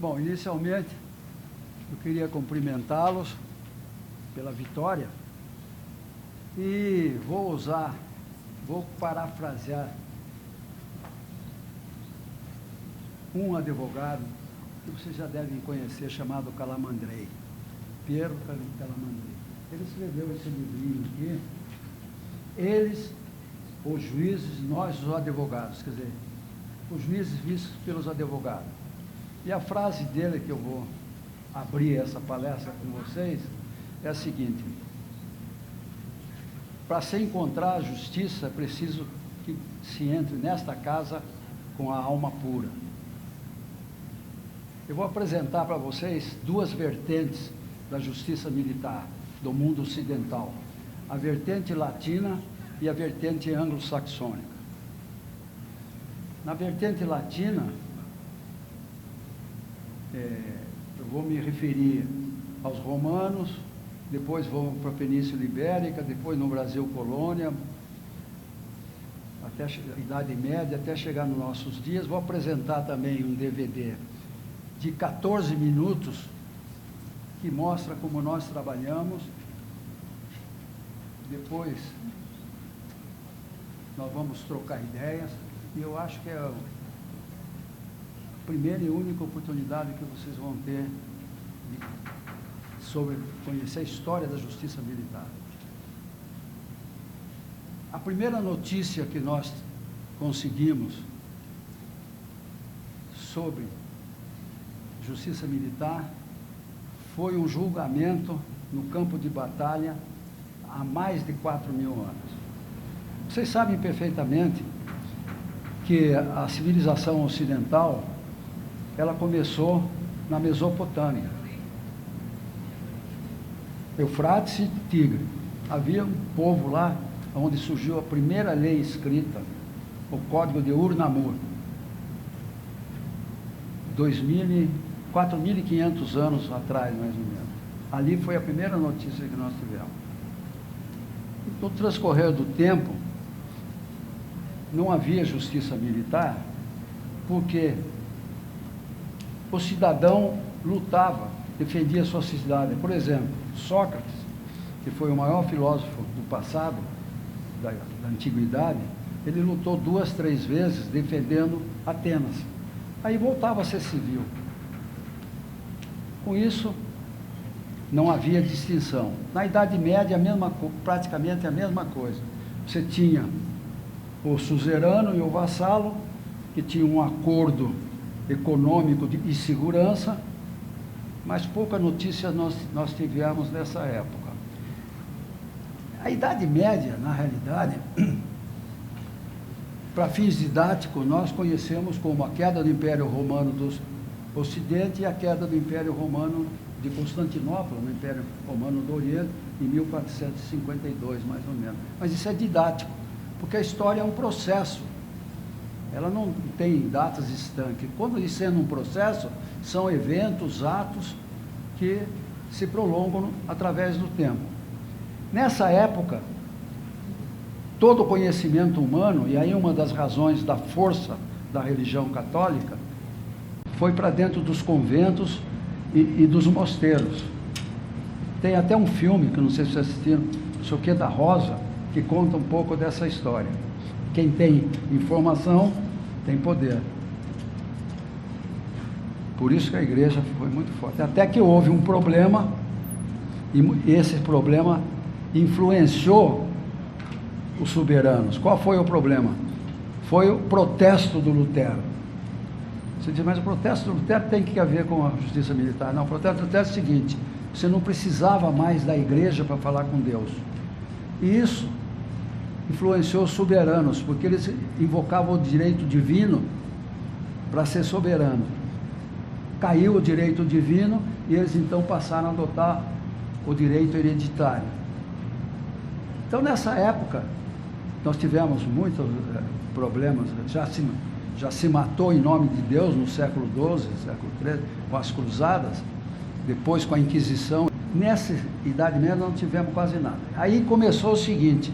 Bom, inicialmente, eu queria cumprimentá-los pela vitória e vou parafrasear um advogado que vocês já devem conhecer, chamado Calamandrei, Piero Calamandrei. Ele escreveu esse livrinho aqui. Eles, os juízes, nós, os advogados, quer dizer, os juízes vistos pelos advogados. E a frase dele, que eu vou abrir essa palestra com vocês, é a seguinte: para se encontrar a justiça, é preciso que se entre nesta casa com a alma pura. Eu vou apresentar para vocês duas vertentes da justiça militar do mundo ocidental: a vertente latina e a vertente anglo-saxônica. Na vertente latina, eu vou me referir aos romanos, depois vou para a Península Ibérica, depois no Brasil colônia, até a Idade Média, até chegar nos nossos dias. Vou apresentar também um DVD de 14 minutos que mostra como nós trabalhamos. Depois nós vamos trocar ideias, e eu acho que é a primeira e única oportunidade que vocês vão ter sobre conhecer a história da justiça militar. A primeira notícia que nós conseguimos sobre justiça militar foi um julgamento no campo de batalha há mais de 4.000 anos. Vocês sabem perfeitamente que a civilização ocidental, ela começou na Mesopotâmia, Eufrates e Tigre. Havia um povo lá onde surgiu a primeira lei escrita, o Código de Ur-Namur, 4.500 anos atrás, mais ou menos. Ali foi a primeira notícia que nós tivemos. No transcorrer do tempo, não havia justiça militar, porque o cidadão lutava, defendia a sua cidade. Por exemplo, Sócrates, que foi o maior filósofo do passado, da antiguidade, ele lutou 2, 3 vezes defendendo Atenas. Aí voltava a ser civil. Com isso, não havia distinção. Na Idade Média, praticamente a mesma coisa. Você tinha o suzerano e o vassalo, que tinham um acordo econômico e segurança, mas pouca notícia nós tivemos nessa época. A Idade Média, na realidade, para fins didáticos, nós conhecemos como a queda do Império Romano do Ocidente e a queda do Império Romano de Constantinopla, no Império Romano do Oriente, em 1452, mais ou menos. Mas isso é didático, porque a história é um processo. Ela não tem datas estanques. Quando isso sendo um processo, são eventos, atos que se prolongam através do tempo. Nessa época, todo o conhecimento humano, e aí uma das razões da força da religião católica, foi para dentro dos conventos e dos mosteiros. Tem até um filme, que não sei se vocês assistiram, não sei o que, da Rosa, que conta um pouco dessa história. Quem tem informação tem poder. Por isso que a igreja foi muito forte. Até que houve um problema, e esse problema influenciou os soberanos. Qual foi o problema? Foi o protesto do Lutero. Você diz, mas o protesto do Lutero tem que ver com a justiça militar. Não, o protesto do Lutero é o seguinte: você não precisava mais da igreja para falar com Deus. E isso influenciou os soberanos, porque eles invocavam o direito divino para ser soberano. Caiu o direito divino e eles então passaram a adotar o direito hereditário. Então, nessa época, nós tivemos muitos problemas. Já se matou em nome de Deus no século XII, século XIII, com as cruzadas, depois com a Inquisição. Nessa Idade Média não tivemos quase nada. Aí começou o seguinte: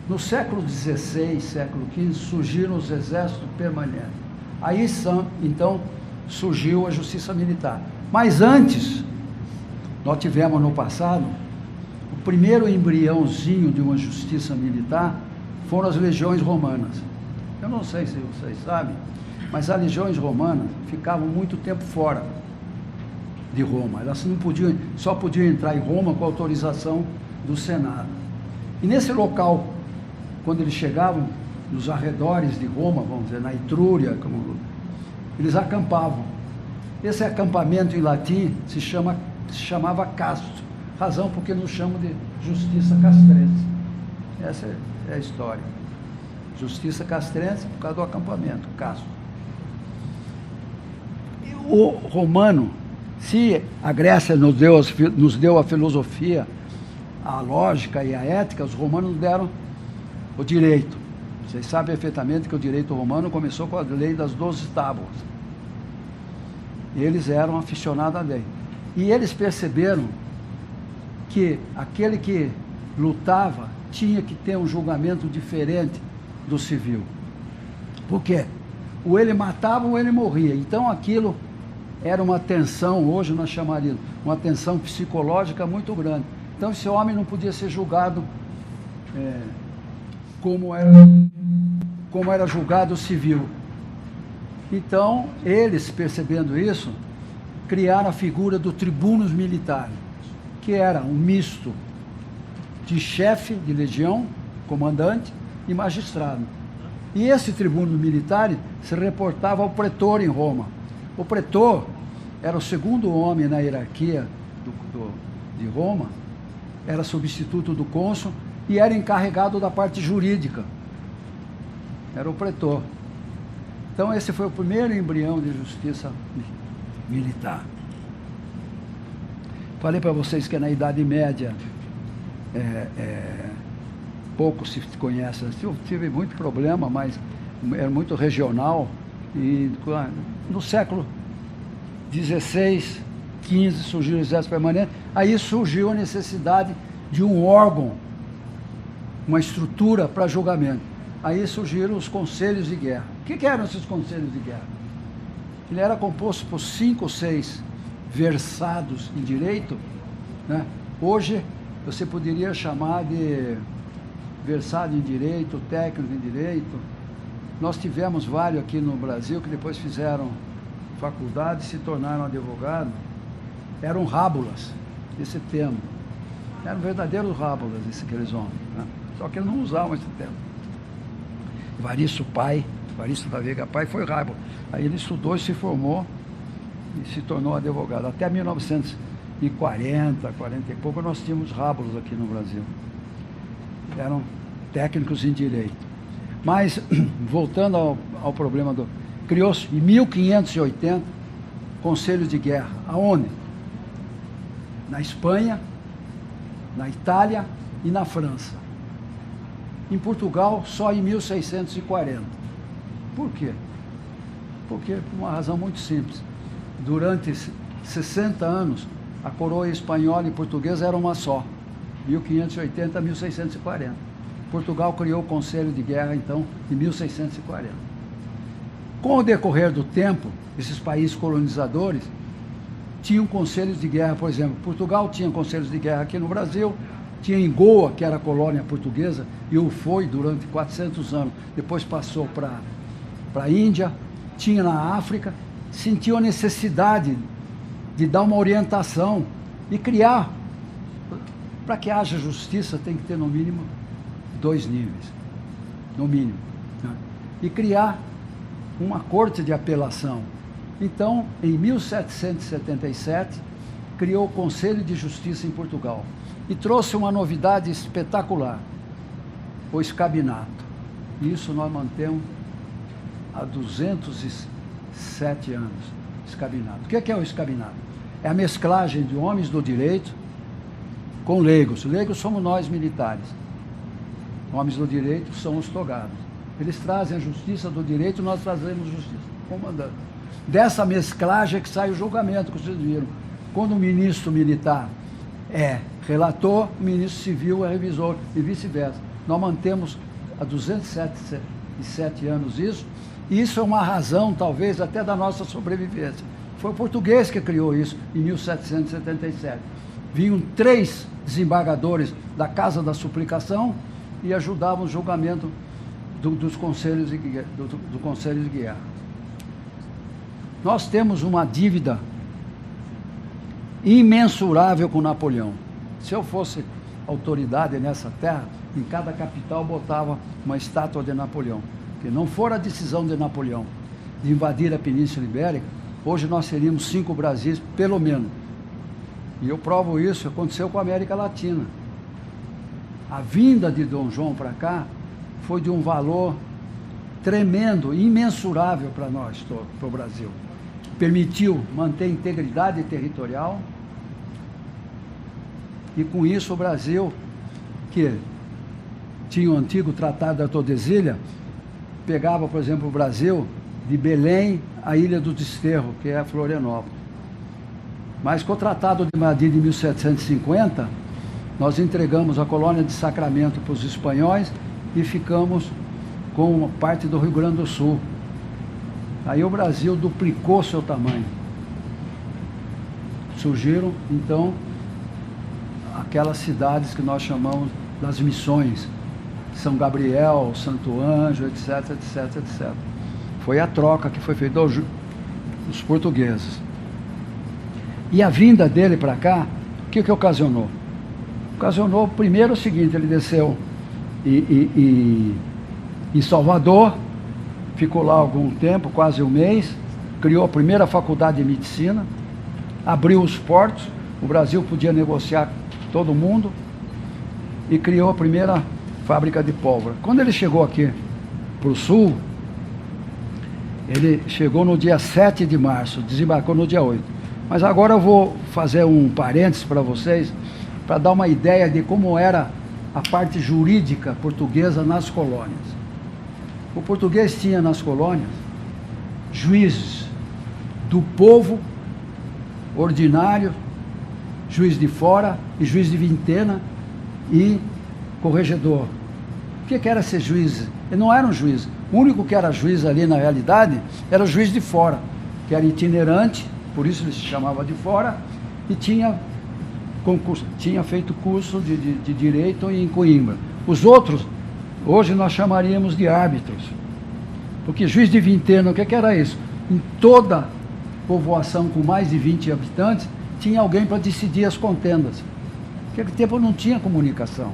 no século XVI, século XV, surgiram os exércitos permanentes. Aí então surgiu a justiça militar. Mas antes, nós tivemos no passado, o primeiro embriãozinho de uma justiça militar foram as legiões romanas. Eu não sei se vocês sabem, mas as legiões romanas ficavam muito tempo fora de Roma. Elas não podiam, só podiam entrar em Roma com autorização do Senado. E nesse local, quando eles chegavam nos arredores de Roma, vamos dizer, na Etrúria, eles acampavam. Esse acampamento em latim se chamava castro, razão porque nos chamam de justiça castrense. Essa é a história. Justiça castrense por causa do acampamento, castro. E o romano, se a Grécia nos deu a filosofia, a lógica e a ética, os romanos deram o direito. Vocês sabem perfeitamente que o direito romano começou com a lei das 12 tábuas. Eles eram aficionados à lei. E eles perceberam que aquele que lutava tinha que ter um julgamento diferente do civil. Por quê? Ou ele matava ou ele morria. Então aquilo era uma tensão, hoje nós chamaríamos, uma tensão psicológica muito grande. Então esse homem não podia ser julgado como era julgado o civil. Então, eles, percebendo isso, criaram a figura do tribunos militar, que era um misto de chefe de legião, comandante e magistrado. E esse tribuno militar se reportava ao pretor em Roma. O pretor era o segundo homem na hierarquia de Roma, era substituto do cônsul e era encarregado da parte jurídica. Era o pretor. Então esse foi o primeiro embrião de justiça militar. Falei para vocês que na Idade Média pouco se conhece. Eu tive muito problema, mas era muito regional. E no século XVI, XV surgiu o exército permanente. Aí surgiu a necessidade de um órgão, uma estrutura para julgamento. Aí surgiram os conselhos de guerra. O que eram esses conselhos de guerra? Ele era composto por 5 ou 6 versados em direito, né? Hoje você poderia chamar de versado em direito, técnico em direito. Nós tivemos vários aqui no Brasil que depois fizeram faculdade e se tornaram advogados. Eram rábulas, esse termo. Eram verdadeiros rábulas, aqueles homens, né? Só que eles não usavam esse termo. Evaristo da Veiga Pai foi rábula. Aí ele estudou e se formou e se tornou advogado. Até 1940, 40 e pouco, nós tínhamos rábulos aqui no Brasil. Eram técnicos em direito. Mas, voltando ao problema criou-se em 1580 conselhos de guerra. Aonde? Na Espanha, na Itália e na França. Em Portugal, só em 1640. Por quê? Porque, por uma razão muito simples. Durante 60 anos, a coroa espanhola e portuguesa era uma só. 1580 a 1640. Portugal criou o Conselho de Guerra, então, em 1640. Com o decorrer do tempo, esses países colonizadores tinham conselhos de guerra, por exemplo. Portugal tinha conselhos de guerra aqui no Brasil, tinha em Goa, que era colônia portuguesa, e o foi durante 400 anos. Depois passou para a Índia, tinha na África, sentiu a necessidade de dar uma orientação e criar. Para que haja justiça, tem que ter no mínimo 2 níveis, no mínimo, né? E criar uma corte de apelação. Então, em 1777, criou o Conselho de Justiça em Portugal e trouxe uma novidade espetacular, o escabinato. Isso nós mantemos há 207 anos, escabinato. O que é o escabinato? É a mesclagem de homens do direito com leigos. Leigos somos nós militares. Homens do direito são os togados. Eles trazem a justiça do direito, nós trazemos justiça, comandante. Dessa mesclagem é que sai o julgamento, que vocês viram. Quando o ministro militar é relator, o ministro civil é revisor, e vice-versa. Nós mantemos há 207 anos isso, Isso é uma razão, talvez, até da nossa sobrevivência. Foi o português que criou isso em 1777. Vinham 3 desembargadores da Casa da Suplicação e ajudavam o julgamento dos conselhos do Conselho de Guerra. Nós temos uma dívida imensurável com Napoleão. Se eu fosse autoridade nessa terra, em cada capital botava uma estátua de Napoleão. Que não for a decisão de Napoleão de invadir a Península Ibérica, hoje nós seríamos 5 Brasis, pelo menos. E eu provo isso, aconteceu com a América Latina. A vinda de Dom João para cá foi de um valor tremendo, imensurável para nós, para o Brasil. Permitiu manter a integridade territorial e com isso o Brasil, que tinha o antigo Tratado da Tordesilha, pegava, por exemplo, o Brasil de Belém à Ilha do Desterro, que é Florianópolis. Mas com o Tratado de Madrid de 1750, nós entregamos a colônia de Sacramento para os espanhóis e ficamos com parte do Rio Grande do Sul. Aí o Brasil duplicou seu tamanho. Surgiram, então, aquelas cidades que nós chamamos das missões, São Gabriel, Santo Ângelo, etc, etc, etc. Foi a troca que foi feita dos portugueses. E a vinda dele para cá, o que ocasionou? Ocasionou, primeiro, o seguinte: ele desceu em Salvador, ficou lá algum tempo, quase um mês, criou a primeira faculdade de medicina, abriu os portos, o Brasil podia negociar com todo mundo, e criou a primeira fábrica de pólvora. Quando ele chegou aqui para o sul, ele chegou no dia 7 de março, desembarcou no dia 8. Mas agora eu vou fazer um parênteses para vocês, para dar uma ideia de como era a parte jurídica portuguesa nas colônias. O português tinha nas colônias juízes do povo ordinário, juiz de fora e juiz de vintena e corregedor. O que era ser juiz? Ele não era um juiz. O único que era juiz ali na realidade era o juiz de fora, que era itinerante, por isso ele se chamava de fora, e tinha feito curso de direito em Coimbra. Os outros, hoje nós chamaríamos de árbitros, porque juiz de vintena, o que era isso? Em toda povoação com mais de 20 habitantes, tinha alguém para decidir as contendas. Naquele tempo não tinha comunicação,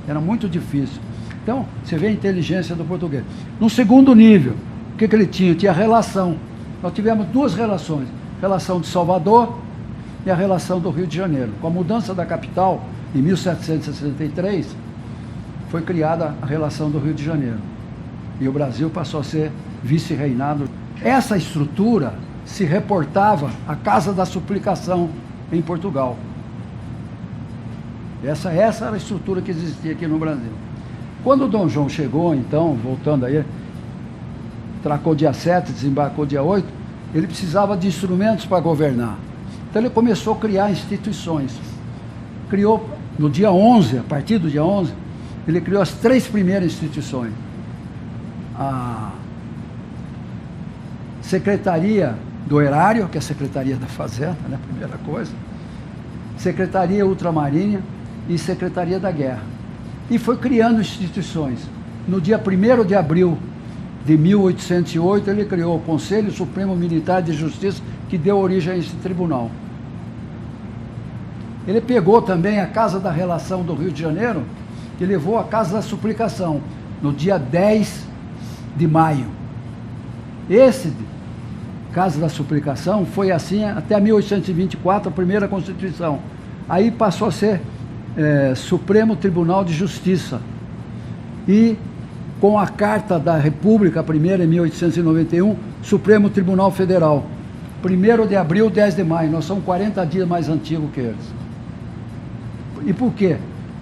era muito difícil. Então, você vê a inteligência do português. No segundo nível, o que ele tinha? Tinha relação. Nós tivemos 2 relações, a relação de Salvador e a relação do Rio de Janeiro. Com a mudança da capital, em 1763, foi criada a relação do Rio de Janeiro. E o Brasil passou a ser vice-reinado. Essa estrutura se reportava à Casa da Suplicação, em Portugal. Essa era a estrutura que existia aqui no Brasil. Quando o Dom João chegou, então, voltando aí, tracou dia 7, desembarcou dia 8, ele precisava de instrumentos para governar. Então ele começou a criar instituições. Criou, no dia 11, a partir do dia 11, ele criou as 3 primeiras instituições. A Secretaria do Erário, que é a Secretaria da Fazenda, né, a primeira coisa, Secretaria Ultramarinha e Secretaria da Guerra. E foi criando instituições. No dia 1º de abril de 1808, ele criou o Conselho Supremo Militar de Justiça, que deu origem a esse tribunal. Ele pegou também a Casa da Relação do Rio de Janeiro e levou a Casa da Suplicação, no dia 10 de maio. Esse Casa da Suplicação foi assim até 1824, a primeira Constituição. Aí passou a ser Supremo Tribunal de Justiça. E com a Carta da República, a primeira em 1891, Supremo Tribunal Federal. 1º de abril, 10 de maio. Nós somos 40 dias mais antigos que eles. E por quê?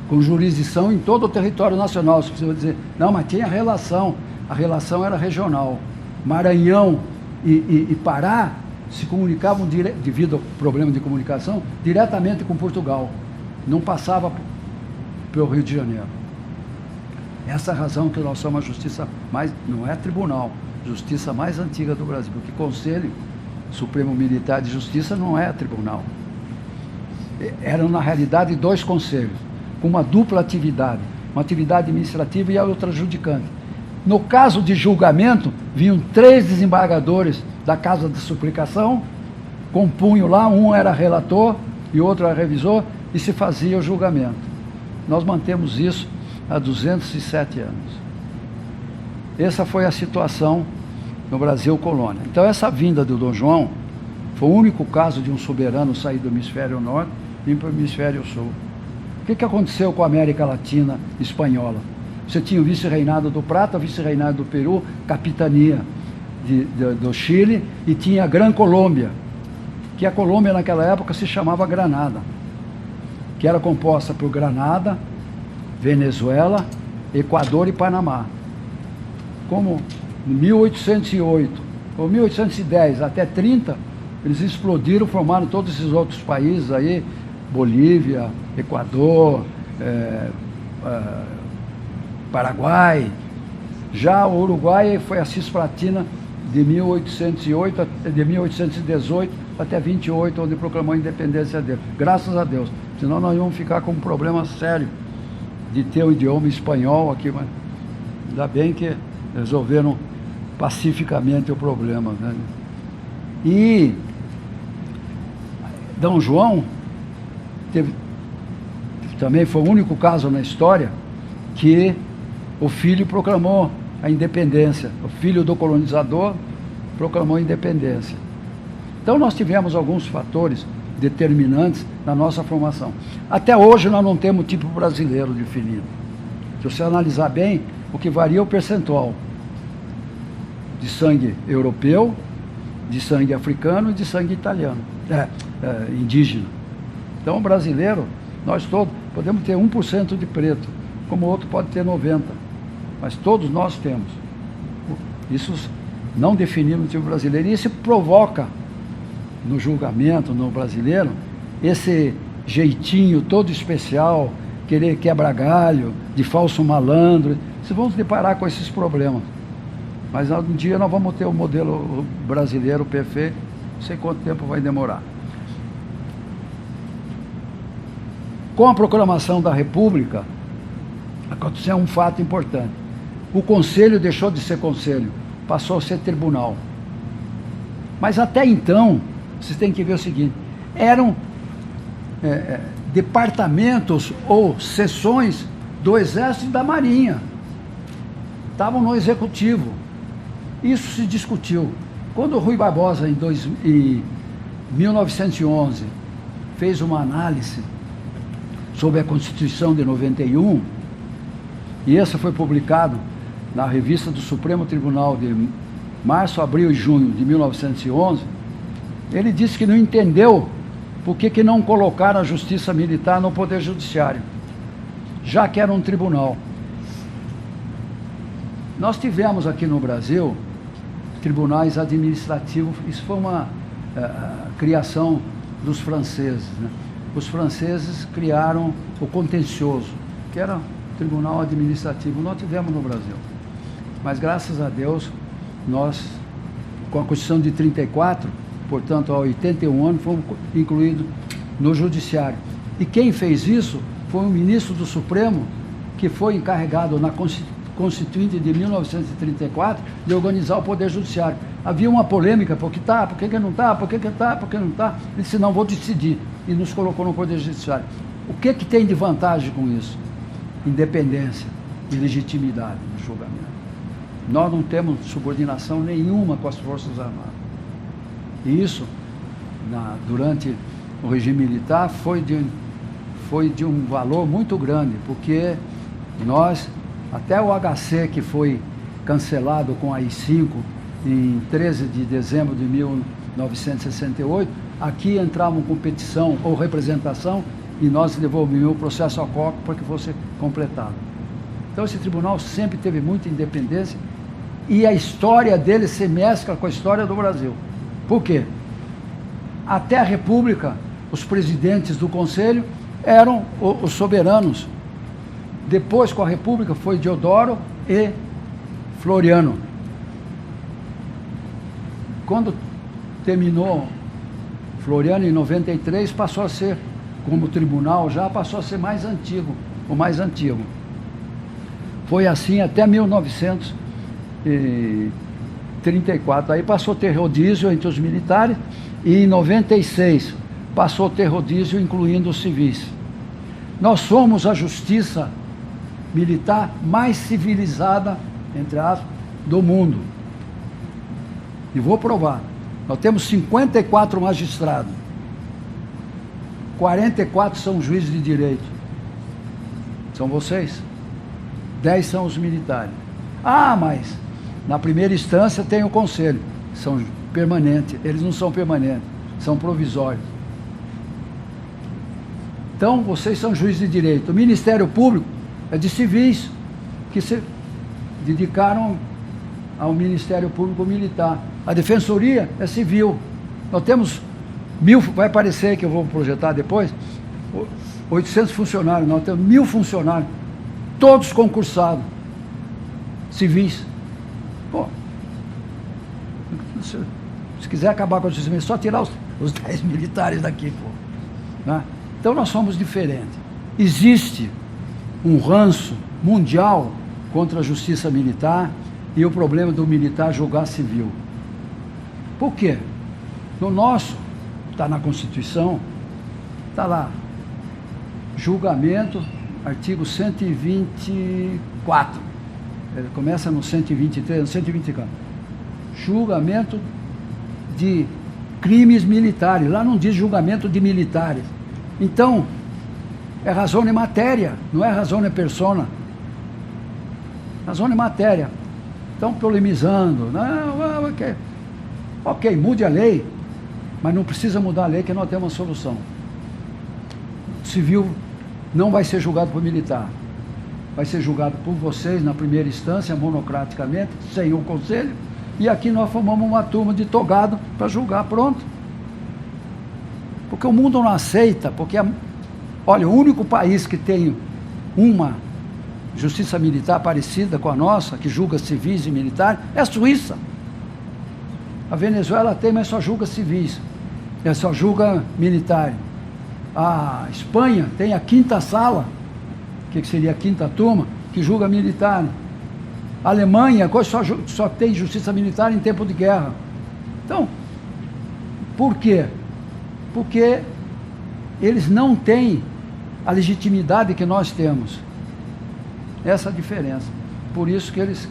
Com jurisdição em todo o território nacional. Se você vai dizer, não, mas tinha relação. A relação era regional. Maranhão e Pará se comunicavam, devido ao problema de comunicação, diretamente com Portugal. Não passava pelo Rio de Janeiro. Essa é a razão que nós somos a justiça, mas não é tribunal. justiça mais antiga do Brasil, porque Conselho Supremo Militar de Justiça não é tribunal. Eram, na realidade, 2 conselhos, com uma dupla atividade, uma atividade administrativa e a outra judicante. No caso de julgamento, vinham 3 desembargadores da Casa de Suplicação, compunham lá, um era relator e outro era revisor, e se fazia o julgamento. Nós mantemos isso há 207 anos. Essa foi a situação no Brasil colônia. Então, essa vinda do Dom João foi o único caso de um soberano sair do hemisfério norte e ir para o hemisfério sul. O que aconteceu com a América Latina espanhola? Você tinha o vice-reinado do Prata, o vice-reinado do Peru, capitania do Chile, e tinha a Gran Colômbia, que a Colômbia naquela época se chamava Granada, que era composta por Granada, Venezuela, Equador e Panamá. Como em 1808 ou 1810 até 30, eles explodiram, formaram todos esses outros países aí, Bolívia, Equador, Paraguai. Já o Uruguai foi a Cisplatina de 1818 até 28, onde proclamou a independência dele. Graças a Deus, senão nós vamos ficar com um problema sério de ter o idioma espanhol aqui, mas ainda bem que resolveram pacificamente o problema, né? E Dom João também foi o único caso na história que o filho proclamou a independência, o filho do colonizador proclamou a independência. Então nós tivemos alguns fatores determinantes na nossa formação. Até hoje nós não temos tipo brasileiro definido. Se você analisar bem, o que varia é o percentual de sangue europeu, de sangue africano e de sangue italiano, indígena. Então o brasileiro, nós todos, podemos ter 1% de preto, como o outro pode ter 90%, mas todos nós temos. Isso não definimos o tipo brasileiro, e isso provoca no julgamento, no brasileiro, esse jeitinho todo especial, querer quebrar galho, de falso malandro. Vocês vão se deparar com esses problemas. Mas um dia nós vamos ter o modelo brasileiro perfeito, não sei quanto tempo vai demorar. Com a proclamação da República, aconteceu um fato importante. O Conselho deixou de ser Conselho, passou a ser Tribunal. Mas até então, vocês têm que ver o seguinte, eram departamentos ou seções do Exército e da Marinha. Estavam no Executivo. Isso se discutiu. Quando o Rui Barbosa, em 1911, fez uma análise sobre a Constituição de 91, e essa foi publicado na revista do Supremo Tribunal de março, abril e junho de 1911, ele disse que não entendeu por que não colocaram a Justiça Militar no Poder Judiciário, já que era um tribunal. Nós tivemos aqui no Brasil tribunais administrativos, isso foi uma criação dos franceses, né? Os franceses criaram o contencioso, que era tribunal administrativo, nós tivemos no Brasil. Mas graças a Deus, nós, com a Constituição de 34, portanto, há 81 anos, fomos incluídos no Judiciário. E quem fez isso foi o ministro do Supremo, que foi encarregado na Constituinte de 1934 de organizar o Poder Judiciário. Havia uma polêmica, porque está, por que não está, por que está, por que não está. Ele disse, não, vou decidir. E nos colocou no Poder Judiciário. O que tem de vantagem com isso? Independência e legitimidade no julgamento. Nós não temos subordinação nenhuma com as Forças Armadas. E isso, durante o regime militar, foi de um valor muito grande, porque nós, até o HC, que foi cancelado com a AI-5 em 13 de dezembro de 1968, aqui entravam com petição ou representação e nós devolvemos o processo ao COP para que fosse completado. Então esse tribunal sempre teve muita independência e a história dele se mescla com a história do Brasil. Por quê? Até a República, os presidentes do Conselho eram os soberanos. Depois, com a República, foi Deodoro e Floriano. quando terminou Floriano em 93, passou a ser, como tribunal já, passou a ser mais antigo, o mais antigo. Foi assim até 1934, aí passou a ter rodízio entre os militares, e em 96 passou a ter rodízio incluindo os civis. Nós somos a justiça militar mais civilizada, entre aspas, do mundo. E vou provar. Nós temos 54 magistrados. 44 são juízes de direito. São vocês. 10 são os militares. Ah, mas na primeira instância tem o conselho. São permanentes. Eles não são permanentes, são provisórios. Então, vocês são juízes de direito. O Ministério Público é de civis, que se dedicaram ao Ministério Público Militar. A Defensoria é civil. Nós temos 1.000, vai aparecer que eu vou projetar depois, 800 funcionários, nós temos 1.000 funcionários, todos concursados, civis. Pô, se quiser acabar com a justiça, é só tirar os 10 militares daqui, pô. Né? Então nós somos diferentes. Existe um ranço mundial contra a justiça militar e o problema do militar julgar civil. Por quê? No nosso, está na Constituição, está lá, julgamento, artigo 124, ele começa no 123, no 124, julgamento de crimes militares, lá não diz julgamento de militares. Então, é razão de matéria, não é razão de persona. Razão de matéria. Estão polemizando. Não, ok, mude a lei, mas não precisa mudar a lei que nós temos uma solução. O civil não vai ser julgado por militar. Vai ser julgado por vocês na primeira instância, monocraticamente, sem o conselho. E aqui nós formamos uma turma de togado para julgar, pronto. Porque o mundo não aceita, porque, olha, o único país que tem uma justiça militar parecida com a nossa, que julga civis e militares, é a Suíça. A Venezuela tem, mas só julga civis, só julga militares. A Espanha tem a quinta sala, que seria a quinta turma, que julga militares. A Alemanha só tem justiça militar em tempo de guerra. Então, por quê? Porque eles não têm a legitimidade que nós temos. Essa é a diferença. Por isso que eles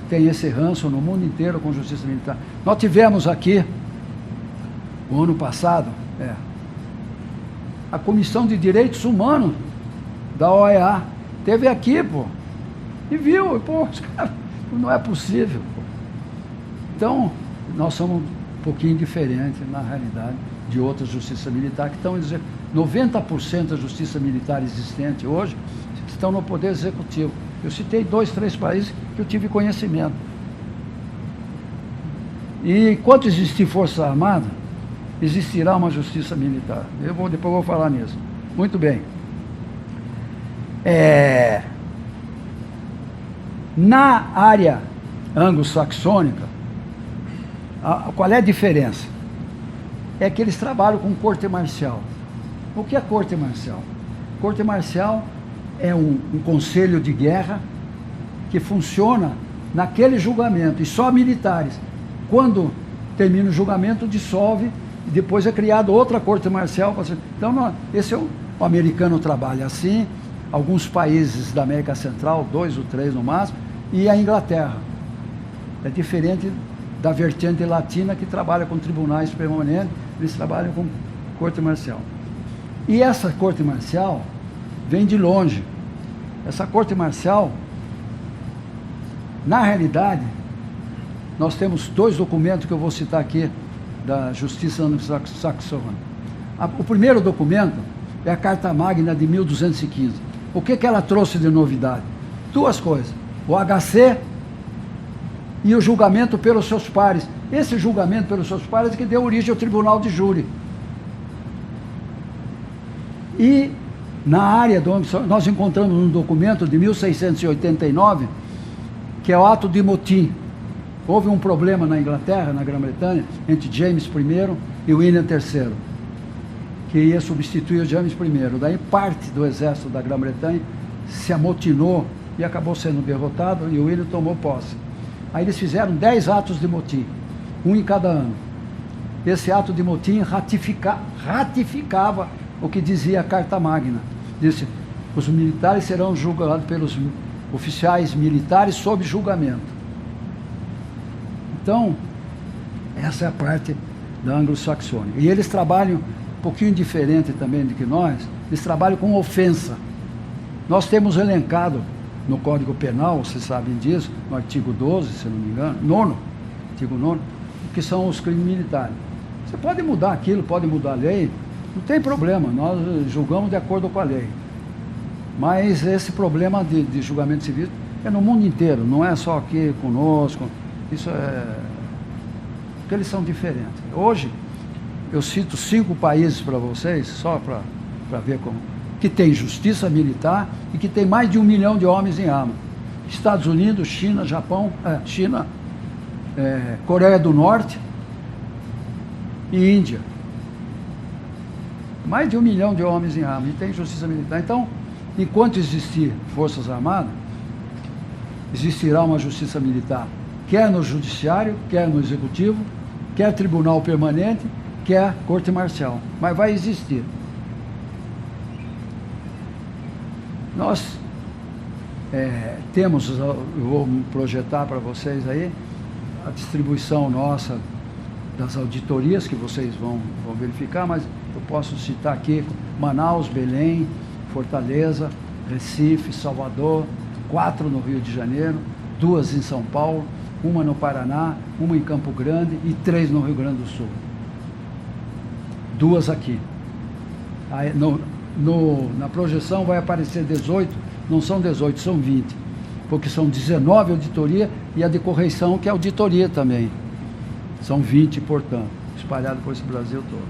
têm esse ranço no mundo inteiro com justiça militar. Nós tivemos aqui, o ano passado, a Comissão de Direitos Humanos da OEA. Teve aqui, pô, e viu, pô, não é possível, pô. Então, nós somos um pouquinho diferentes, na realidade, de outras justiças militares, que estão dizendo, 90% da justiça militar existente hoje estão no Poder Executivo. Eu citei 2, 3 países que eu tive conhecimento. E enquanto existir Força Armada, existirá uma justiça militar. Depois eu vou falar nisso. Muito bem. Na área anglo-saxônica, qual é a diferença? É que eles trabalham com corte marcial. O que é corte marcial? Corte marcial é um conselho de guerra que funciona naquele julgamento, e só militares. Quando termina o julgamento, dissolve, e depois é criada outra corte marcial. Então, esse é o americano trabalha assim, alguns países da América Central, 2 ou 3 no máximo, e a Inglaterra. É diferente da vertente latina, que trabalha com tribunais permanentes, eles trabalham com corte marcial. E essa corte marcial vem de longe. Essa corte marcial, na realidade, nós temos 2 documentos que eu vou citar aqui, da Justiça Anglo-Saxônica. O primeiro documento é a Carta Magna de 1215. O que ela trouxe de novidade? 2 coisas. O HC e o julgamento pelos seus pares. Esse julgamento pelos seus pares é que deu origem ao Tribunal de Júri. E na área nós encontramos um documento de 1689, que é o ato de motim. Houve um problema na Inglaterra, na Grã-Bretanha, entre James I e William III, que ia substituir o James I. Daí parte do exército da Grã-Bretanha se amotinou e acabou sendo derrotado, e o William tomou posse. Aí eles fizeram 10 atos de motim, um em cada ano. Esse ato de motim ratificava o que dizia a Carta Magna. Disse: os militares serão julgados pelos oficiais militares sob julgamento. Então, essa é a parte da anglo-saxônica. E eles trabalham um pouquinho diferente também do que nós, eles trabalham com ofensa. Nós temos elencado no Código Penal, vocês sabem disso, no artigo 12, se não me engano, artigo 9, que são os crimes militares. Você pode mudar aquilo, pode mudar a lei, não tem problema, nós julgamos de acordo com a lei. Mas esse problema de julgamento civil é no mundo inteiro, não é só aqui conosco, isso é... porque eles são diferentes. Hoje, eu cito 5 países para vocês, só para ver como... que tem justiça militar e que tem mais de 1 milhão de homens em arma. Estados Unidos, China, Japão, Coreia do Norte e Índia. Mais de 1 milhão de homens em arma e tem justiça militar. Então, enquanto existir Forças Armadas, existirá uma justiça militar, quer no judiciário, quer no executivo, quer tribunal permanente, quer corte marcial, mas vai existir. Nós temos, eu vou projetar para vocês aí, a distribuição nossa das auditorias que vocês vão verificar, mas eu posso citar aqui Manaus, Belém, Fortaleza, Recife, Salvador, 4 no Rio de Janeiro, 2 em São Paulo, 1 no Paraná, 1 em Campo Grande e 3 no Rio Grande do Sul. 2 aqui. Aí, na projeção vai aparecer 18, não são 18, são 20, porque são 19 auditoria e a de correição, que é auditoria também. São 20, portanto, espalhado por esse Brasil todo.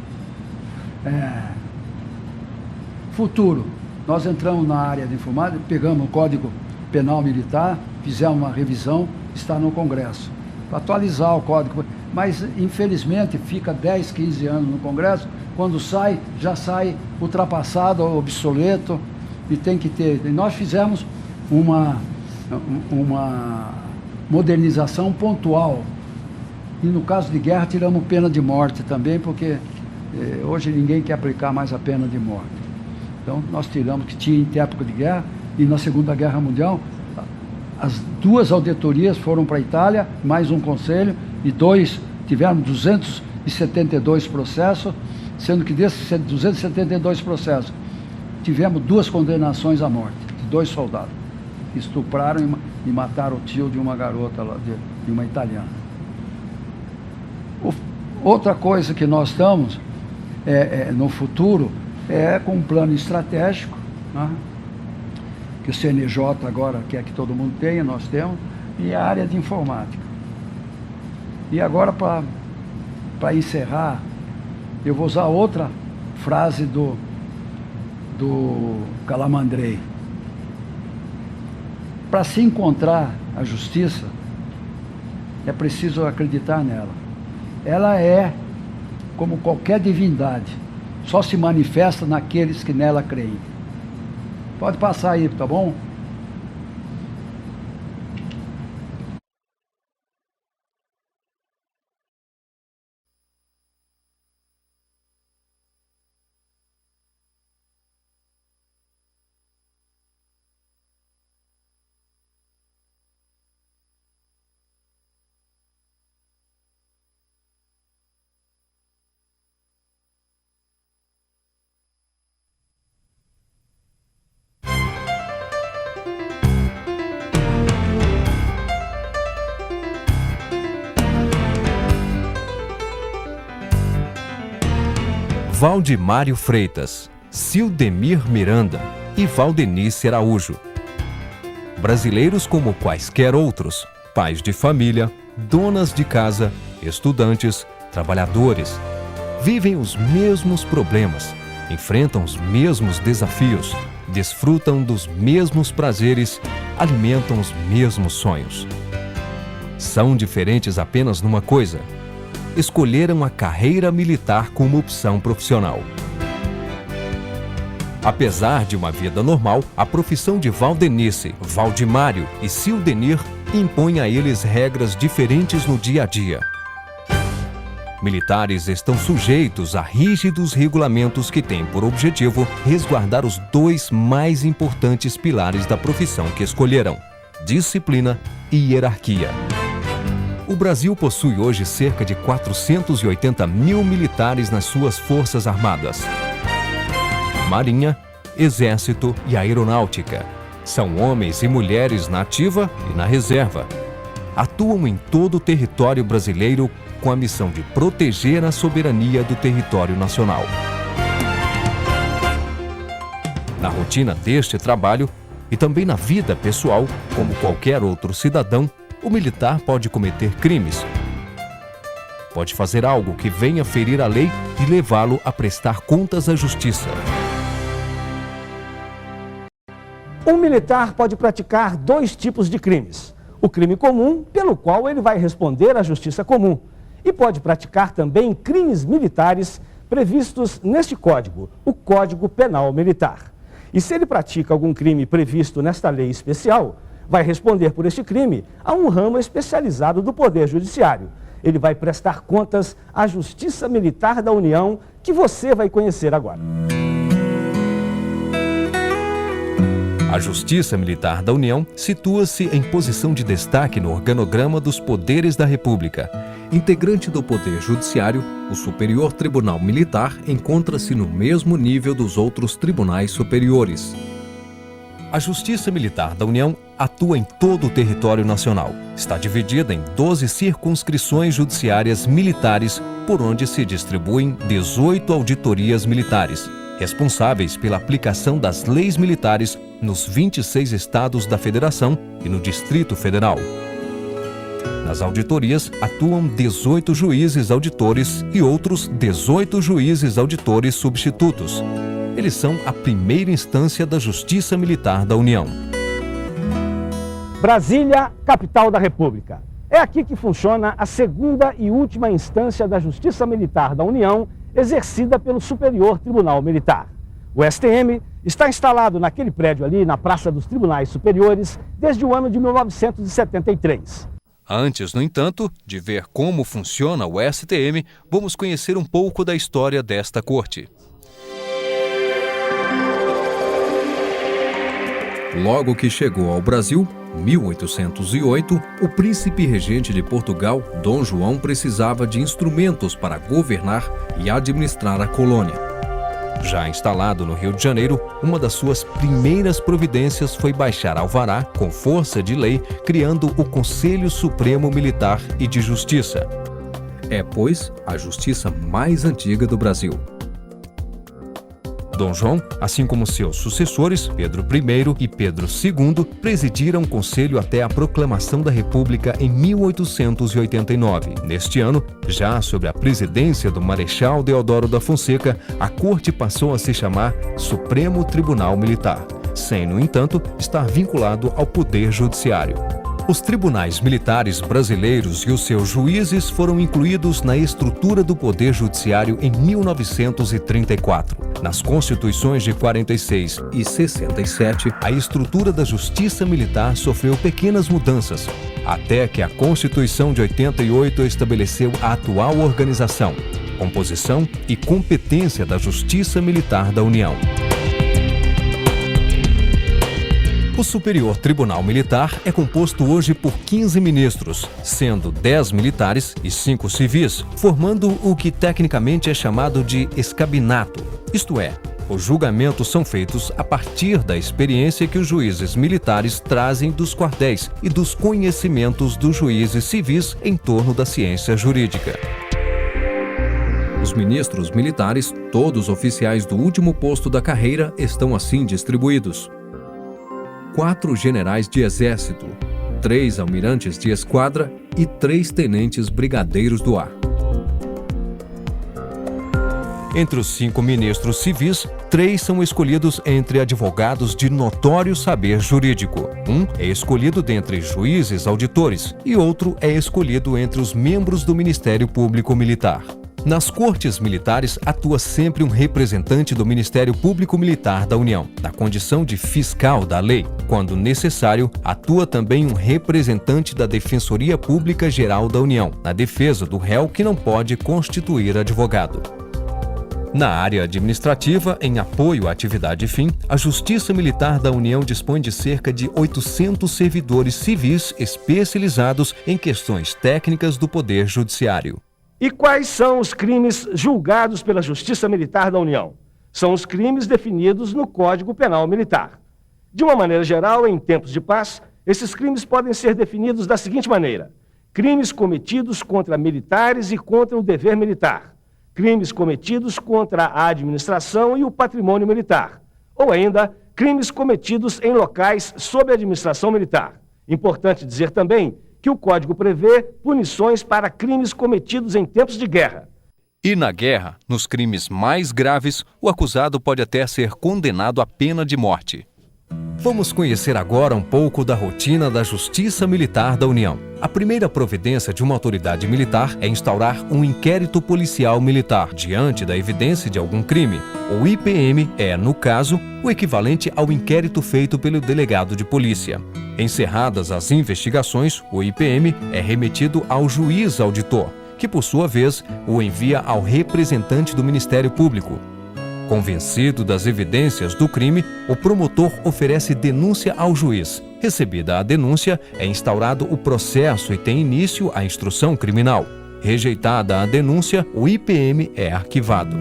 Futuro. Nós entramos na área de informática, pegamos o Código Penal Militar, fizemos uma revisão, está no Congresso, para atualizar o Código, mas infelizmente fica 10, 15 anos no Congresso, quando sai, já sai ultrapassado, obsoleto, e tem que ter. E nós fizemos uma modernização pontual, e no caso de guerra tiramos pena de morte também, porque hoje ninguém quer aplicar mais a pena de morte. Então nós tiramos, que tinha em época de guerra, e na Segunda Guerra Mundial, as 2 auditorias foram para a Itália, mais um conselho, e tivemos 272 processos, sendo que desses 272 processos, tivemos 2 condenações à morte, de 2 soldados, que estupraram e mataram o tio de uma garota, lá, de uma italiana. Outra coisa que nós estamos, no futuro, com um plano estratégico, né? Que o CNJ agora quer que todo mundo tenha, nós temos, e a área de informática. E agora, para encerrar, eu vou usar outra frase do Calamandrei. Para se encontrar a justiça, é preciso acreditar nela. Ela é como qualquer divindade, só se manifesta naqueles que nela creem. Pode passar aí, tá bom? Valdemário Freitas, Cildemir Miranda e Valdenice Araújo. Brasileiros como quaisquer outros, pais de família, donas de casa, estudantes, trabalhadores, vivem os mesmos problemas, enfrentam os mesmos desafios, desfrutam dos mesmos prazeres, alimentam os mesmos sonhos. são diferentes apenas numa coisa: escolheram a carreira militar como opção profissional. Apesar de uma vida normal, a profissão de Valdenice, Valdimário e Cildenir impõe a eles regras diferentes no dia a dia. Militares estão sujeitos a rígidos regulamentos que têm por objetivo resguardar os dois mais importantes pilares da profissão que escolheram: disciplina e hierarquia. O Brasil possui hoje cerca de 480 mil militares nas suas forças armadas. Marinha, Exército e Aeronáutica. São homens e mulheres na ativa e na reserva. Atuam em todo o território brasileiro com a missão de proteger a soberania do território nacional. Na rotina deste trabalho e também na vida pessoal, como qualquer outro cidadão, o militar pode cometer crimes. Pode fazer algo que venha ferir a lei e levá-lo a prestar contas à justiça. Um militar pode praticar dois tipos de crimes: o crime comum, pelo qual ele vai responder à justiça comum, e pode praticar também crimes militares previstos neste código, o Código Penal Militar. E se ele pratica algum crime previsto nesta lei especial, vai responder por este crime a um ramo especializado do Poder Judiciário. Ele vai prestar contas à Justiça Militar da União, que você vai conhecer agora. A Justiça Militar da União situa-se em posição de destaque no organograma dos poderes da República. Integrante do Poder Judiciário, o Superior Tribunal Militar encontra-se no mesmo nível dos outros tribunais superiores. A Justiça Militar da União atua em todo o território nacional. Está dividida em 12 circunscrições judiciárias militares, por onde se distribuem 18 auditorias militares, responsáveis pela aplicação das leis militares nos 26 estados da Federação e no Distrito Federal. Nas auditorias atuam 18 juízes auditores e outros 18 juízes auditores substitutos. Eles são a primeira instância da Justiça Militar da União. Brasília, capital da República. É aqui que funciona a segunda e última instância da Justiça Militar da União, exercida pelo Superior Tribunal Militar. O STM está instalado naquele prédio ali, na Praça dos Tribunais Superiores, desde o ano de 1973. Antes, no entanto, de ver como funciona o STM, vamos conhecer um pouco da história desta corte. Logo que chegou ao Brasil, 1808, o príncipe regente de Portugal, Dom João, precisava de instrumentos para governar e administrar a colônia. Já instalado no Rio de Janeiro, uma das suas primeiras providências foi baixar alvará, com força de lei, criando o Conselho Supremo Militar e de Justiça. É, pois, a justiça mais antiga do Brasil. Dom João, assim como seus sucessores, Pedro I e Pedro II, presidiram o Conselho até a proclamação da República em 1889. Neste ano, já sob a presidência do Marechal Deodoro da Fonseca, a Corte passou a se chamar Supremo Tribunal Militar, sem, no entanto, estar vinculado ao Poder Judiciário. Os tribunais militares brasileiros e os seus juízes foram incluídos na estrutura do Poder Judiciário em 1934. Nas Constituições de 46 e 67, a estrutura da Justiça Militar sofreu pequenas mudanças, até que a Constituição de 88 estabeleceu a atual organização, composição e competência da Justiça Militar da União. O Superior Tribunal Militar é composto hoje por 15 ministros, sendo 10 militares e 5 civis, formando o que tecnicamente é chamado de escabinato. Isto é, os julgamentos são feitos a partir da experiência que os juízes militares trazem dos quartéis e dos conhecimentos dos juízes civis em torno da ciência jurídica. Os ministros militares, todos oficiais do último posto da carreira, estão assim distribuídos: 4 generais de exército, 3 almirantes de esquadra e 3 tenentes brigadeiros do ar. Entre os 5 ministros civis, 3 são escolhidos entre advogados de notório saber jurídico. Um é escolhido dentre juízes auditores e outro é escolhido entre os membros do Ministério Público Militar. Nas cortes militares, atua sempre um representante do Ministério Público Militar da União, na condição de fiscal da lei. Quando necessário, atua também um representante da Defensoria Pública Geral da União, na defesa do réu que não pode constituir advogado. Na área administrativa, em apoio à atividade fim, a Justiça Militar da União dispõe de cerca de 800 servidores civis especializados em questões técnicas do Poder Judiciário. E quais são os crimes julgados pela Justiça Militar da União? São os crimes definidos no Código Penal Militar. De uma maneira geral, em tempos de paz, esses crimes podem ser definidos da seguinte maneira: crimes cometidos contra militares e contra o dever militar, crimes cometidos contra a administração e o patrimônio militar, ou ainda, crimes cometidos em locais sob a administração militar. Importante dizer também que o Código prevê punições para crimes cometidos em tempos de guerra. E na guerra, nos crimes mais graves, o acusado pode até ser condenado à pena de morte. Vamos conhecer agora um pouco da rotina da Justiça Militar da União. A primeira providência de uma autoridade militar é instaurar um inquérito policial militar diante da evidência de algum crime. O IPM é, no caso, o equivalente ao inquérito feito pelo delegado de polícia. Encerradas as investigações, o IPM é remetido ao juiz auditor, que por sua vez o envia ao representante do Ministério Público. Convencido das evidências do crime, o promotor oferece denúncia ao juiz. Recebida a denúncia, é instaurado o processo e tem início a instrução criminal. Rejeitada a denúncia, o IPM é arquivado.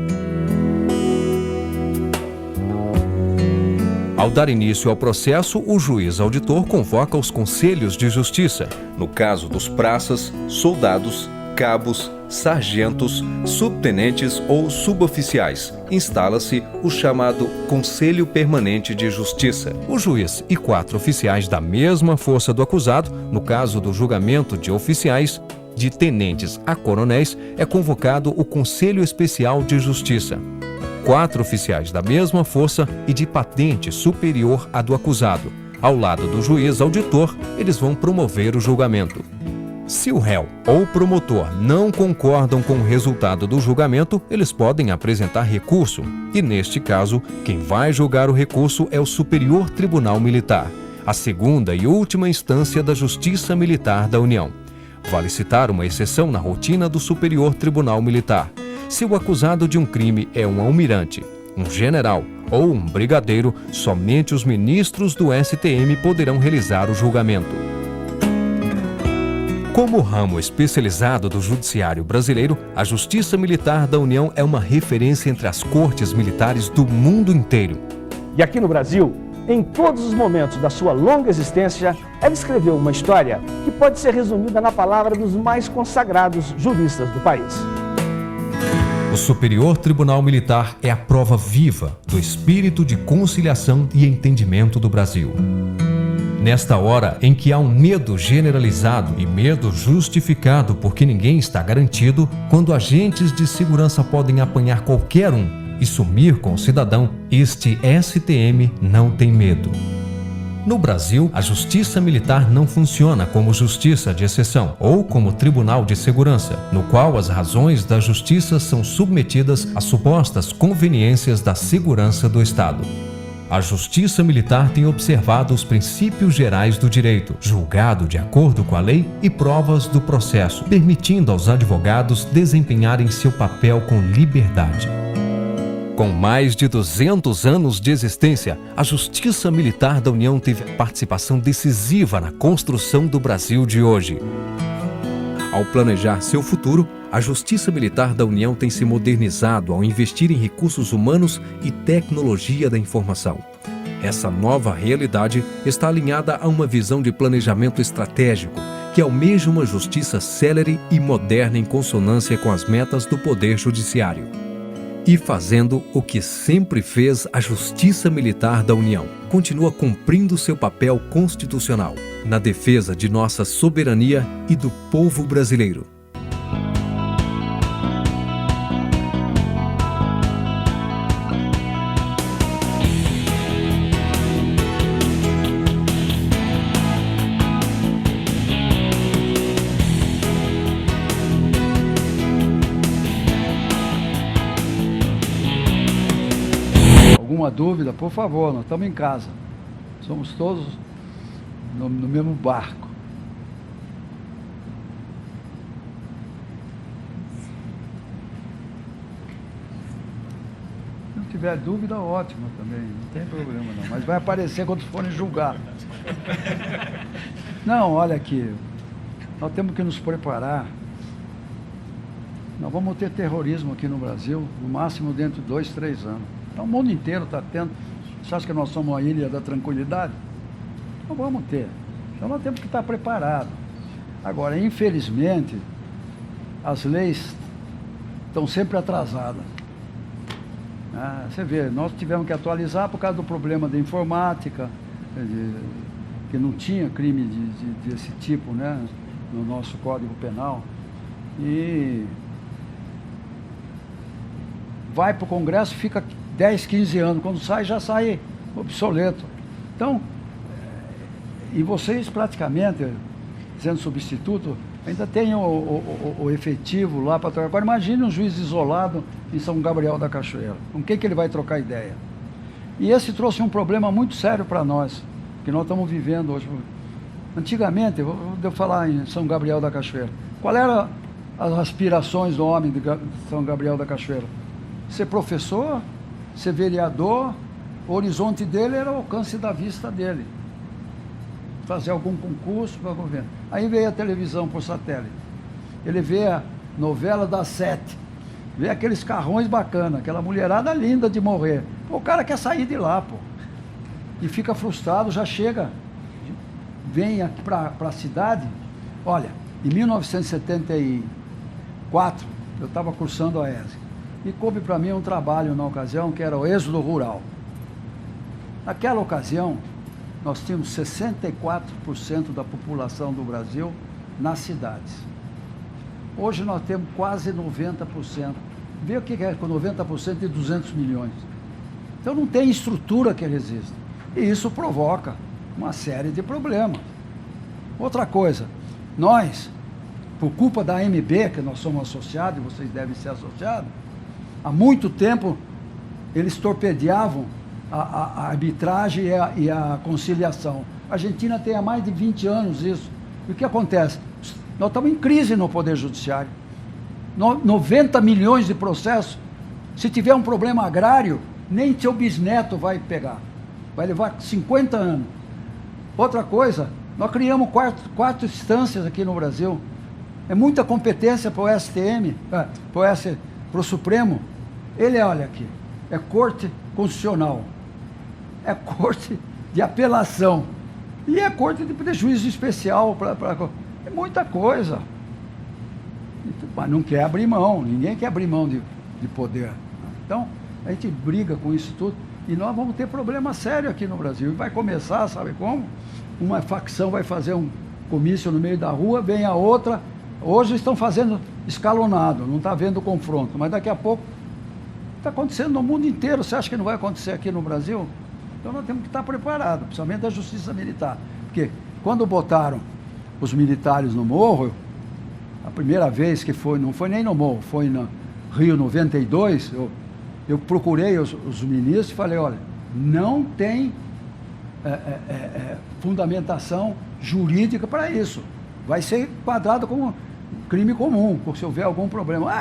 Ao dar início ao processo, o juiz auditor convoca os conselhos de justiça. No caso dos praças, soldados, cabos, sargentos, subtenentes ou suboficiais, instala-se o chamado Conselho Permanente de Justiça. O juiz e 4 oficiais da mesma força do acusado, no caso do julgamento de oficiais, de tenentes a coronéis, é convocado o Conselho Especial de Justiça. 4 oficiais da mesma força e de patente superior à do acusado. Ao lado do juiz auditor, eles vão promover o julgamento. Se o réu ou o promotor não concordam com o resultado do julgamento, eles podem apresentar recurso. E, neste caso, quem vai julgar o recurso é o Superior Tribunal Militar, a segunda e última instância da Justiça Militar da União. Vale citar uma exceção na rotina do Superior Tribunal Militar. Se o acusado de um crime é um almirante, um general ou um brigadeiro, somente os ministros do STM poderão realizar o julgamento. Como ramo especializado do Judiciário brasileiro, a Justiça Militar da União é uma referência entre as cortes militares do mundo inteiro. E aqui no Brasil, em todos os momentos da sua longa existência, ela escreveu uma história que pode ser resumida na palavra dos mais consagrados juristas do país. O Superior Tribunal Militar é a prova viva do espírito de conciliação e entendimento do Brasil. Nesta hora em que há um medo generalizado e medo justificado porque ninguém está garantido, quando agentes de segurança podem apanhar qualquer um e sumir com o cidadão, este STM não tem medo. No Brasil, a Justiça Militar não funciona como justiça de exceção ou como tribunal de segurança, no qual as razões da justiça são submetidas às supostas conveniências da segurança do Estado. A Justiça Militar tem observado os princípios gerais do direito, julgado de acordo com a lei e provas do processo, permitindo aos advogados desempenharem seu papel com liberdade. Com mais de 200 anos de existência, a Justiça Militar da União teve participação decisiva na construção do Brasil de hoje. Ao planejar seu futuro, a Justiça Militar da União tem se modernizado ao investir em recursos humanos e tecnologia da informação. Essa nova realidade está alinhada a uma visão de planejamento estratégico que almeja uma justiça célere e moderna em consonância com as metas do Poder Judiciário. E fazendo o que sempre fez a Justiça Militar da União, continua cumprindo seu papel constitucional na defesa de nossa soberania e do povo brasileiro. alguma dúvida, por favor, nós estamos em casa. Somos todos no mesmo barco. Se não tiver dúvida, ótimo também, não tem problema não. Mas vai aparecer quando forem julgar. Não, olha aqui, nós temos que nos preparar. Nós vamos ter terrorismo aqui no Brasil, no máximo dentro de 2, 3 anos. Então o mundo inteiro está tendo. Você acha que nós somos uma ilha da tranquilidade? Não vamos ter. Então nós temos que estar preparados. Agora, infelizmente, as leis estão sempre atrasadas. Você vê, nós tivemos que atualizar por causa do problema da informática, que não tinha crime desse tipo, né, no nosso Código Penal. E vai para o Congresso, fica 10, 15 anos. Quando sai, já sai obsoleto. Então, e vocês praticamente, sendo substituto, ainda tem o efetivo lá para trocar. Agora imagine um juiz isolado em São Gabriel da Cachoeira. Com quem que ele vai trocar ideia? E esse trouxe um problema muito sério para nós, que nós estamos vivendo hoje. Antigamente, vou falar em São Gabriel da Cachoeira, qual eram as aspirações do homem de São Gabriel da Cachoeira? Ser professor, ser vereador, o horizonte dele era o alcance da vista dele. Fazer algum concurso para o governo. Aí veio a televisão por satélite. Ele vê a novela das 7, vê aqueles carrões bacanas, aquela mulherada linda de morrer. Pô, o cara quer sair de lá, pô. E fica frustrado, já chega, vem aqui para a cidade. Olha, em 1974, eu estava cursando a ESE. E coube para mim um trabalho na ocasião, que era o êxodo rural. Naquela ocasião, nós tínhamos 64% da população do Brasil nas cidades. Hoje nós temos quase 90%. Vê o que é com 90% de 200 milhões. Então não tem estrutura que resista. E isso provoca uma série de problemas. Outra coisa, nós, por culpa da AMB, que nós somos associados, e vocês devem ser associados, há muito tempo eles torpedeavam a arbitragem e a conciliação. A Argentina tem há mais de 20 anos isso. E o que acontece? Nós estamos em crise no Poder Judiciário. 90 milhões de processos. Se tiver um problema agrário, nem seu bisneto vai pegar. Vai levar 50 anos. Outra coisa, nós criamos quatro instâncias aqui no Brasil. É muita competência para o STM, para o Supremo. Ele, olha aqui, é Corte Constitucional, é Corte de Apelação e é Corte de Juízo Especial. É muita coisa. Mas não quer abrir mão, ninguém quer abrir mão de poder. Então, a gente briga com isso tudo e nós vamos ter problema sério aqui no Brasil. E vai começar, sabe como? Uma facção vai fazer um comício no meio da rua, vem a outra. Hoje estão fazendo escalonado, não está havendo confronto, mas daqui a pouco está acontecendo no mundo inteiro. Você acha que não vai acontecer aqui no Brasil? Então nós temos que estar preparados, principalmente a justiça militar. Porque quando botaram os militares no morro, a primeira vez que foi, não foi nem no morro, foi no Rio 92, eu procurei os ministros e falei, olha, não tem fundamentação jurídica para isso. Vai ser enquadrado como crime comum, se houver algum problema.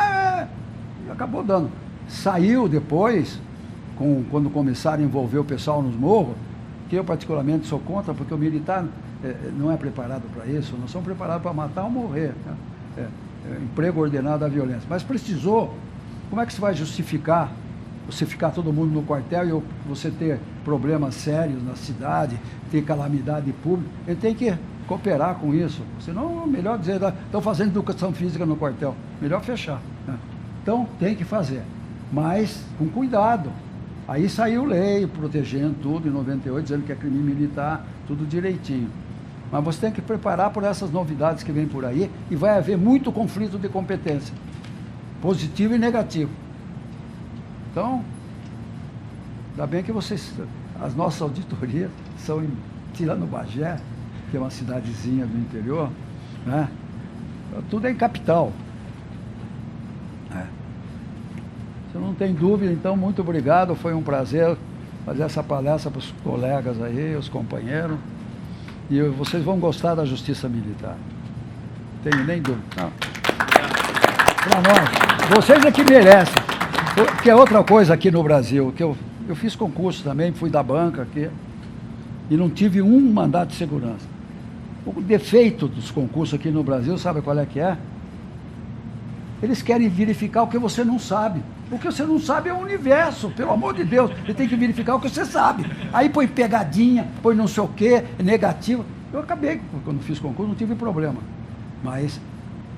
E acabou dando. Saiu depois, quando começaram a envolver o pessoal nos morros, que eu particularmente sou contra, porque o militar não é preparado para isso, nós somos preparados para matar ou morrer. Né? Emprego ordenado à violência. Mas precisou, como é que você vai justificar você ficar todo mundo no quartel e você ter problemas sérios na cidade, ter calamidade pública? Ele tem que cooperar com isso, senão é melhor dizer, estão fazendo educação física no quartel, melhor fechar. Né? Então tem que fazer, mas com cuidado. Aí saiu lei protegendo tudo em 98, dizendo que é crime militar, tudo direitinho. Mas você tem que preparar por essas novidades que vêm por aí e vai haver muito conflito de competência, positivo e negativo. Então, ainda bem que as nossas auditorias são tirando Bagé, que é uma cidadezinha do interior, né? Tudo é em capital. Você não tem dúvida, então, muito obrigado, foi um prazer fazer essa palestra para os colegas aí, os companheiros, e vocês vão gostar da justiça militar. Não tenho nem dúvida. Para nós, vocês é que merecem. Que é outra coisa aqui no Brasil, que eu fiz concurso também, fui da banca aqui, e não tive um mandato de segurança. O defeito dos concursos aqui no Brasil, sabe qual é que é? Eles querem verificar o que você não sabe. O que você não sabe é o universo, pelo amor de Deus. Ele tem que verificar o que você sabe. Aí põe pegadinha, põe não sei o quê, negativo. Eu acabei, quando fiz concurso, não tive problema. Mas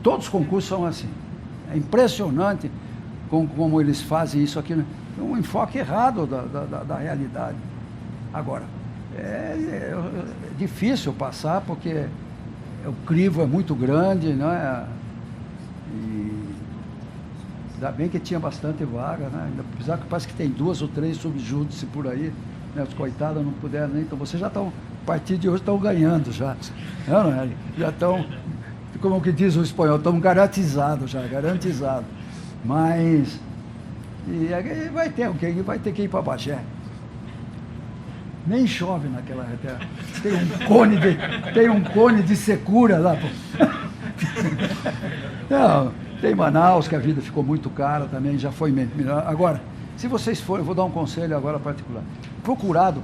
todos os concursos são assim. É impressionante como eles fazem isso aqui. É um enfoque errado da realidade. Agora, é difícil passar, porque o crivo é muito grande, né? E ainda bem que tinha bastante vaga, né? Apesar que parece que tem 2 ou 3 subjúdice por aí, né? Os coitados não puderam nem. Então vocês já estão, a partir de hoje, estão ganhando já. Não é? Já estão, como que diz o espanhol, estão garantizados já, garantizados. Mas vai ter alguém, vai ter que ir para Bagé. Nem chove naquela terra. Tem um cone de secura lá. Não, tem Manaus, que a vida ficou muito cara também, já foi melhor. Agora, se vocês forem, eu vou dar um conselho agora particular. Procurado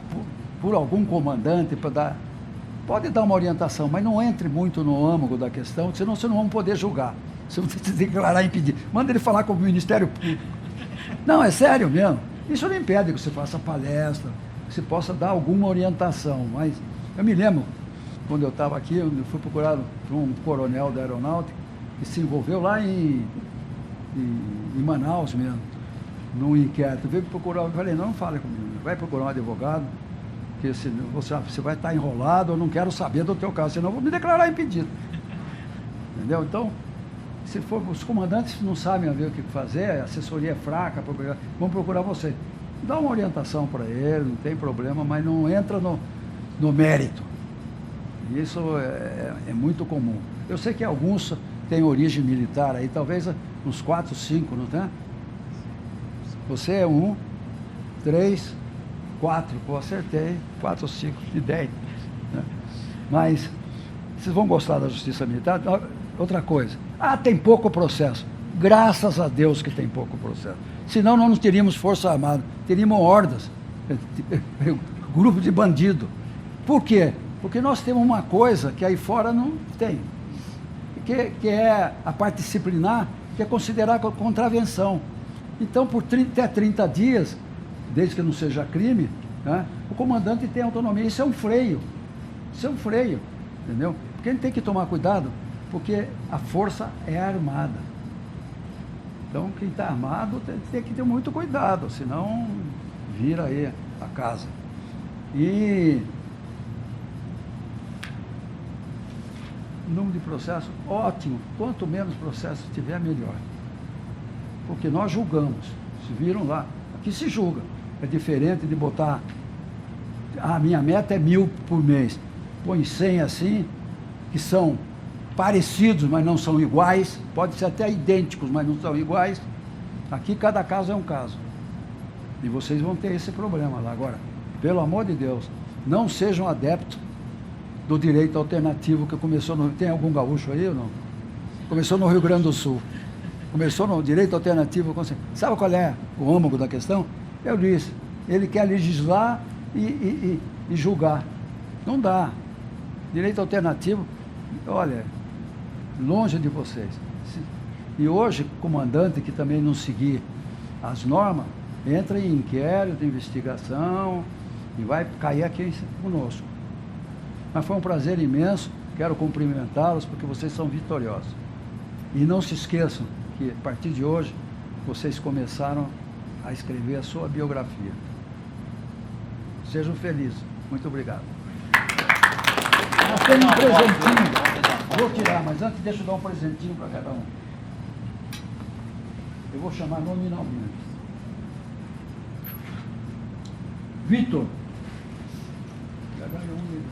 por algum comandante para dar, pode dar uma orientação, mas não entre muito no âmago da questão, senão vocês não vão poder julgar. Você vai declarar impedido. Manda ele falar com o Ministério Público. Não, é sério mesmo. Isso não impede que você faça palestra, que você possa dar alguma orientação, mas eu me lembro, quando eu estava aqui, eu fui procurado por um coronel da aeronáutica que se envolveu lá em Manaus mesmo, num inquérito. Veio procurar, eu falei, não fale comigo, vai procurar um advogado, porque você vai estar enrolado, eu não quero saber do teu caso, senão eu vou me declarar impedido. Entendeu? Então, se for, os comandantes não sabem ver o que fazer, a assessoria é fraca, vão procurar você. Dá uma orientação para ele, não tem problema, mas não entra no mérito. Isso é muito comum. Eu sei que alguns têm origem militar aí, talvez uns 4, 5, não tem? Você é 1, 3, 4, eu acertei, 4 ou 5 de 10. Né? Mas vocês vão gostar da justiça militar? Outra coisa, tem pouco processo. Graças a Deus que tem pouco processo. Senão nós não teríamos força armada, teríamos hordas, grupo de bandido. Por quê? Porque nós temos uma coisa que aí fora não tem, que é a parte disciplinar, que é considerada contravenção. Então, por até 30 dias, desde que não seja crime, né, o comandante tem autonomia. Isso é um freio. Isso é um freio, entendeu? Porque ele tem que tomar cuidado, porque a força é armada. Então, quem está armado tem que ter muito cuidado, senão vira aí a casa. E o número de processos, ótimo. Quanto menos processos tiver, melhor. Porque nós julgamos. Se viram lá, aqui se julga. É diferente de botar, a minha meta é 1.000 por mês. Põe 100 assim, que são parecidos, mas não são iguais, pode ser até idênticos, mas não são iguais. Aqui cada caso é um caso. E vocês vão ter esse problema lá. Agora, pelo amor de Deus, não sejam adeptos do direito alternativo que começou no... Tem algum gaúcho aí ou não? Começou no Rio Grande do Sul. Começou no direito alternativo. Sabe qual é o âmago da questão? Eu disse, ele quer legislar e julgar. Não dá. Direito alternativo, olha, longe de vocês. E hoje, comandante que também não seguir as normas, entra em inquérito, investigação, e vai cair aqui conosco. Mas foi um prazer imenso, quero cumprimentá-los, porque vocês são vitoriosos. E não se esqueçam que, a partir de hoje, vocês começaram a escrever a sua biografia. Sejam felizes. Muito obrigado. Nós temos um presentinho. Vou tirar, mas antes deixa eu dar um presentinho para cada um. Eu vou chamar nominalmente. Vitor. Já ganhou um,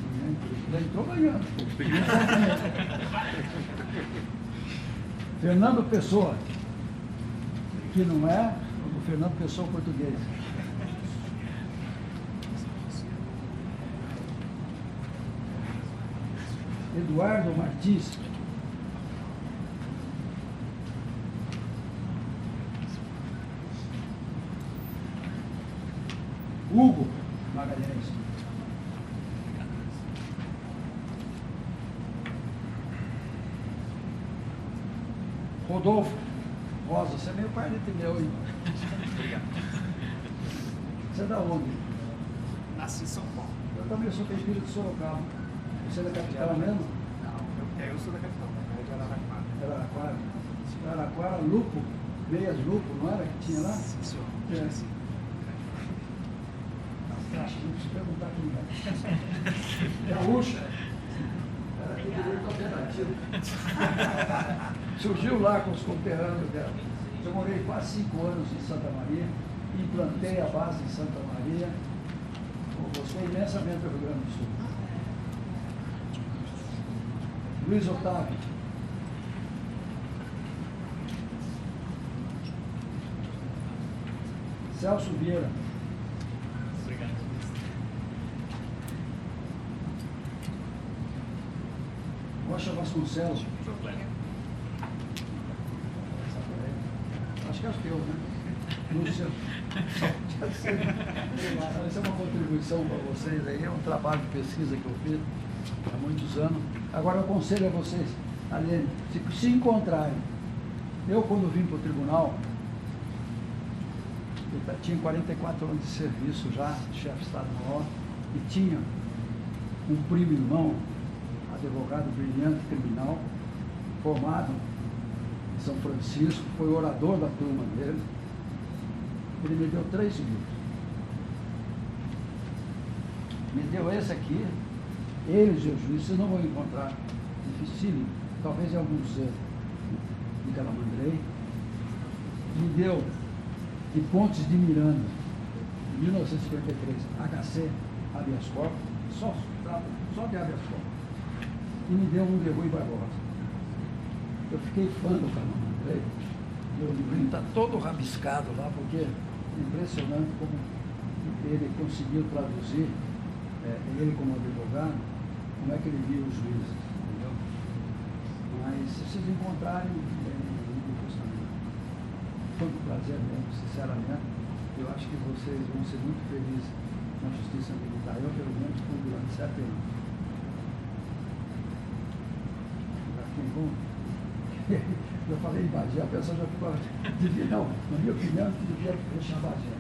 já entrou ganhando. Fernando Pessoa, que não é o Fernando Pessoa português. Eduardo Martins. Hugo Magalhães. Rodolfo Rosa, você é meio parente meu, hein? Obrigado. Você é da onde? Nasci em São Paulo. Eu também sou filho de Sorocaba. Você é da capital mesmo? Não, eu sou da capital, mas eu era Araraquara. Araraquara. Araraquara, Lupo, Veias Lupo, não era que tinha lá? Sim, senhor. É. Sim. Acho que não precisa perguntar quem é. Gaúcha. Era aquele direito alternativo. Surgiu lá com os conterrâneos dela. Eu morei quase 5 anos em Santa Maria, implantei a base em Santa Maria. Gostei imensamente do Rio Grande do Sul. Luiz Otávio. Celso Vieira. Obrigado. Rocha Vasconcelos. Problema. Acho que é o teu, né? Lúcia. Essa é uma contribuição para vocês aí, é um trabalho de pesquisa que eu fiz há muitos anos. Agora eu aconselho a vocês, Alene, se encontrarem. Eu, quando vim para o tribunal, eu tinha 44 anos de serviço já, chefe de Estado-Maior, e tinha um primo irmão, advogado brilhante, criminal, formado em São Francisco, foi orador da turma dele. Ele me deu 3 livros. Me deu esse aqui, Eles e os Juízes, vocês não vão encontrar, dificílimo, talvez em algum museu de Calamandrei. Me deu de Pontes de Miranda, de 1953, HC, habeas corpus, só de habeas corpus. E me deu um de Rui Barbosa. Eu fiquei fã do Calamandrei. Meu livrinho está todo rabiscado lá, porque é impressionante como ele conseguiu traduzir, ele como advogado, como é que ele via os juízes, entendeu? Mas se vocês encontrarem, não custa nada. Foi um prazer mesmo, sinceramente. Eu acho que vocês vão ser muito felizes na justiça militar. Eu, pelo menos, fui durante 7 anos. Já fiquei bom. Eu falei em Bagé, a pessoa já ficou. Não, na minha opinião, devia fechar Bagé.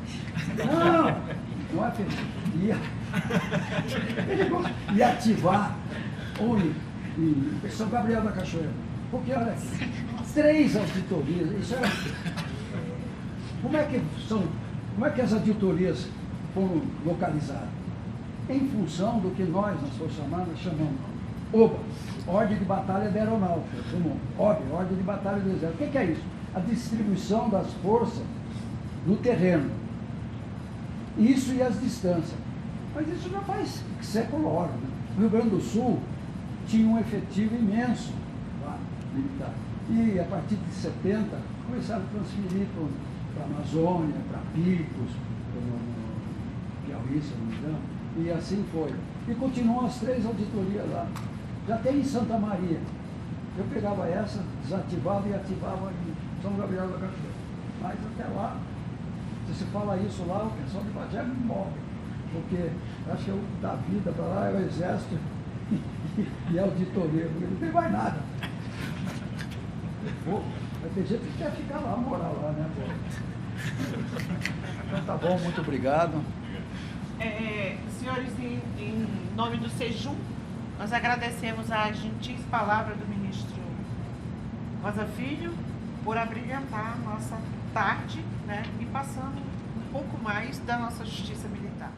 Não é fechar. Ia ativar em São Gabriel da Cachoeira. Porque, olha aqui, 3 auditorias. Isso era. Como é que as auditorias foram localizadas? Em função do que nós, nas Forças Armadas, chamamos OBA, Ordem de Batalha da Aeronáutica, Ordem de Batalha do Exército. O que é isso? A distribuição das forças no terreno. Isso e as distâncias. Mas isso já faz século hora. Né? O Rio Grande do Sul tinha um efetivo imenso lá, militar. E a partir de 70, começaram a transferir para a Amazônia, para Picos, para Piauí, se não me engano, e assim foi. E continuam as 3 auditorias lá. Já tem em Santa Maria. Eu pegava essa, desativava e ativava em São Gabriel da Cachoeira. Mas até lá, se você fala isso lá, o pessoal de Bagé morre. Porque acho que o da vida para lá é o Exército e a auditoria, porque não tem mais nada. Pô, vai ter gente que quer ficar lá, morar lá, né, pô? Então tá bom, muito obrigado. Senhores, em nome do SEJUM, nós agradecemos a gentis palavra do ministro Rosa Filho por abrilhantar a nossa tarde, né, e passando um pouco mais da nossa justiça militar.